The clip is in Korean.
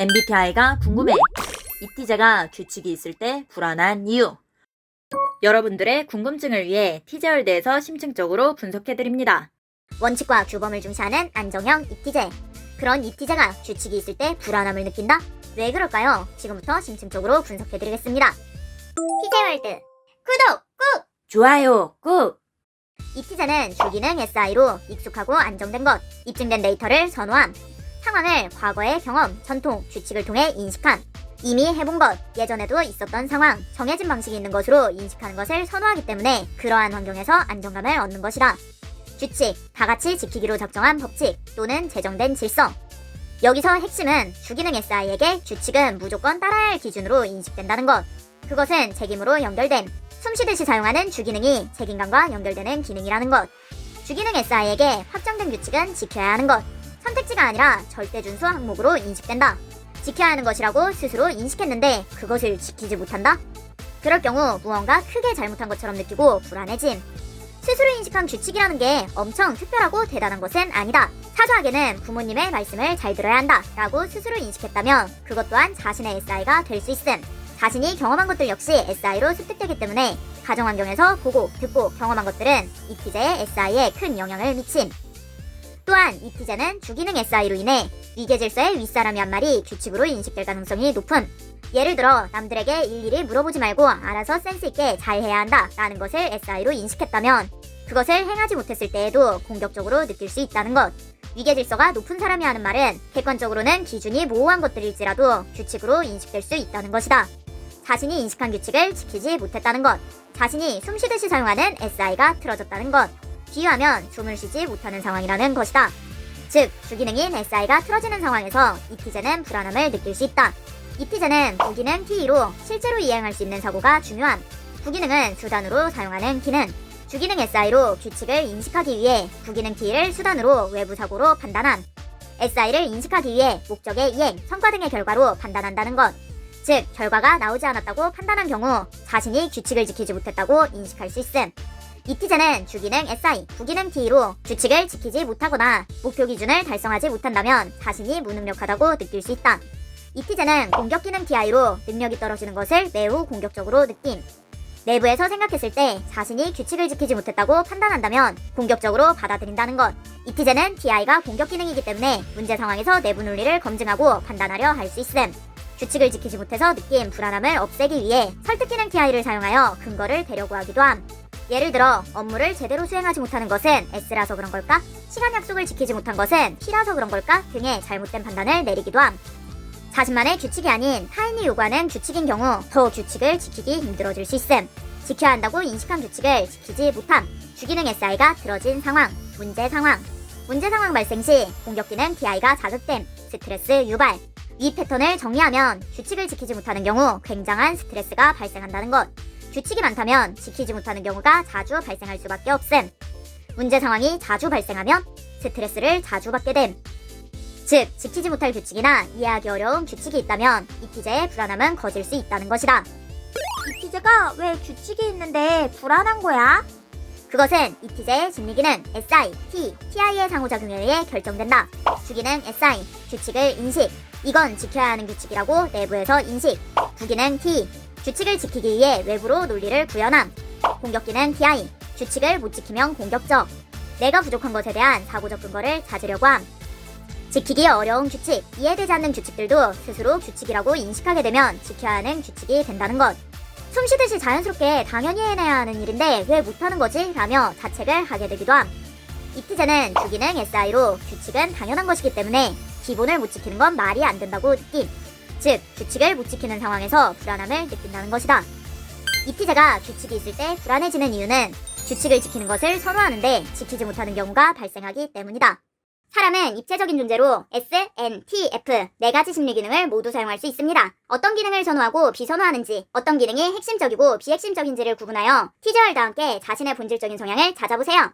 MBTI가 궁금해. 이티제가 규칙이 있을 때 불안한 이유. 여러분들의 궁금증을 위해 티제월드에서 심층적으로 분석해드립니다. 원칙과 규범을 중시하는 안정형 이티제. 그런 이티제가 규칙이 있을 때 불안함을 느낀다? 왜 그럴까요? 지금부터 심층적으로 분석해드리겠습니다. 티제월드 구독 꾹! 좋아요 꾹! 이티제는 주기능 SI로 익숙하고 안정된 것, 입증된 데이터를 선호함, 상황을 과거의 경험, 전통, 규칙을 통해 인식함, 이미 해본 것, 예전에도 있었던 상황, 정해진 방식이 있는 것으로 인식하는 것을 선호하기 때문에 그러한 환경에서 안정감을 얻는 것이다. 규칙, 다같이 지키기로 작정한 법칙 또는 제정된 질서. 여기서 핵심은 주기능 SI에게 규칙은 무조건 따라야 할 기준으로 인식된다는 것. 그것은 책임으로 연결된, 숨쉬듯이 사용하는 주기능이 책임감과 연결되는 기능이라는 것. 주기능 SI에게 확정된 규칙은 지켜야 하는 것. 선택지가 아니라 절대 준수 항목으로 인식된다. 지켜야 하는 것이라고 스스로 인식했는데 그것을 지키지 못한다? 그럴 경우 무언가 크게 잘못한 것처럼 느끼고 불안해짐. 스스로 인식한 규칙이라는 게 엄청 특별하고 대단한 것은 아니다. 사소하게는 부모님의 말씀을 잘 들어야 한다 라고 스스로 인식했다면 그것 또한 자신의 SI가 될 수 있음. 자신이 경험한 것들 역시 SI로 습득되기 때문에 가정환경에서 보고, 듣고 경험한 것들은 이티제의 SI에 큰 영향을 미침. 또한 이티제는 주기능 SI로 인해 위계질서의 윗사람이 한 말이 규칙으로 인식될 가능성이 높음. 예를 들어 남들에게 일일이 물어보지 말고 알아서 센스있게 잘 해야 한다 라는 것을 SI로 인식했다면 그것을 행하지 못했을 때에도 공격적으로 느낄 수 있다는 것. 위계질서가 높은 사람이 하는 말은 객관적으로는 기준이 모호한 것들일지라도 규칙으로 인식될 수 있다는 것이다. 자신이 인식한 규칙을 지키지 못했다는 것. 자신이 숨쉬듯이 사용하는 SI가 틀어졌다는 것. 비유하면 숨을 쉬지 못하는 상황이라는 것이다. 즉, 주기능인 SI가 틀어지는 상황에서 이티제는 불안함을 느낄 수 있다. 이티제는 부기능 TE로 실제로 이행할 수 있는 사고가 중요함. 부기능은 수단으로 사용하는 기능. 주기능 SI로 규칙을 인식하기 위해 부기능 TE를 수단으로 외부 사고로 판단함. SI를 인식하기 위해 목적의 이행, 성과 등의 결과로 판단한다는 것. 즉, 결과가 나오지 않았다고 판단한 경우 자신이 규칙을 지키지 못했다고 인식할 수 있음. 이티제는 주기능 SI, 부기능 TE로 규칙을 지키지 못하거나 목표 기준을 달성하지 못한다면 자신이 무능력하다고 느낄 수 있다. 이티제는 공격기능 TI로 능력이 떨어지는 것을 매우 공격적으로 느낌. 내부에서 생각했을 때 자신이 규칙을 지키지 못했다고 판단한다면 공격적으로 받아들인다는 것. 이티제는 TI가 공격기능이기 때문에 문제 상황에서 내부 논리를 검증하고 판단하려 할 수 있음. 규칙을 지키지 못해서 느낀 불안함을 없애기 위해 설득기능 TI를 사용하여 근거를 대려고 하기도 함. 예를 들어 업무를 제대로 수행하지 못하는 것은 S라서 그런 걸까? 시간 약속을 지키지 못한 것은 T라서 그런 걸까? 등의 잘못된 판단을 내리기도 함. 자신만의 규칙이 아닌 타인이 요구하는 규칙인 경우 더 규칙을 지키기 힘들어질 수 있음. 지켜야 한다고 인식한 규칙을 지키지 못함. 주기능 SI가 틀어진 상황, 문제 상황. 문제 상황 발생 시 공격기능 TI가 자극됨, 스트레스 유발. 이 패턴을 정리하면 규칙을 지키지 못하는 경우 굉장한 스트레스가 발생한다는 것. 규칙이 많다면 지키지 못하는 경우가 자주 발생할 수밖에 없음. 문제 상황이 자주 발생하면 스트레스를 자주 받게 됨. 즉, 지키지 못할 규칙이나 이해하기 어려운 규칙이 있다면 이티제의 불안함은 거질 수 있다는 것이다. 이티제가 왜 규칙이 있는데 불안한 거야? 그것은 이티제의 심리기능 SI, T, TI의 상호작용에 의해 결정된다. 주기능 SI, 규칙을 인식. 이건 지켜야 하는 규칙이라고 내부에서 인식. 부기능 T, 규칙을 지키기 위해 외부로 논리를 구현함. 공격기능 TI, 규칙을 못 지키면 공격적. 내가 부족한 것에 대한 사고적 근거를 찾으려고 함. 지키기 어려운 규칙, 이해되지 않는 규칙들도 스스로 규칙이라고 인식하게 되면 지켜야 하는 규칙이 된다는 것. 숨쉬듯이 자연스럽게 당연히 해내야 하는 일인데 왜 못하는 거지? 라며 자책을 하게 되기도 함. 이티제는 주기능 SI로 규칙은 당연한 것이기 때문에 기본을 못 지키는 건 말이 안 된다고 느낌. 즉, 규칙을 못 지키는 상황에서 불안함을 느낀다는 것이다. 이티제가 규칙이 있을 때 불안해지는 이유는 규칙을 지키는 것을 선호하는데 지키지 못하는 경우가 발생하기 때문이다. 사람은 입체적인 존재로 S, N, T, F 4가지 심리 기능을 모두 사용할 수 있습니다. 어떤 기능을 선호하고 비선호하는지, 어떤 기능이 핵심적이고 비핵심적인지를 구분하여 티제월드와 함께 자신의 본질적인 성향을 찾아보세요.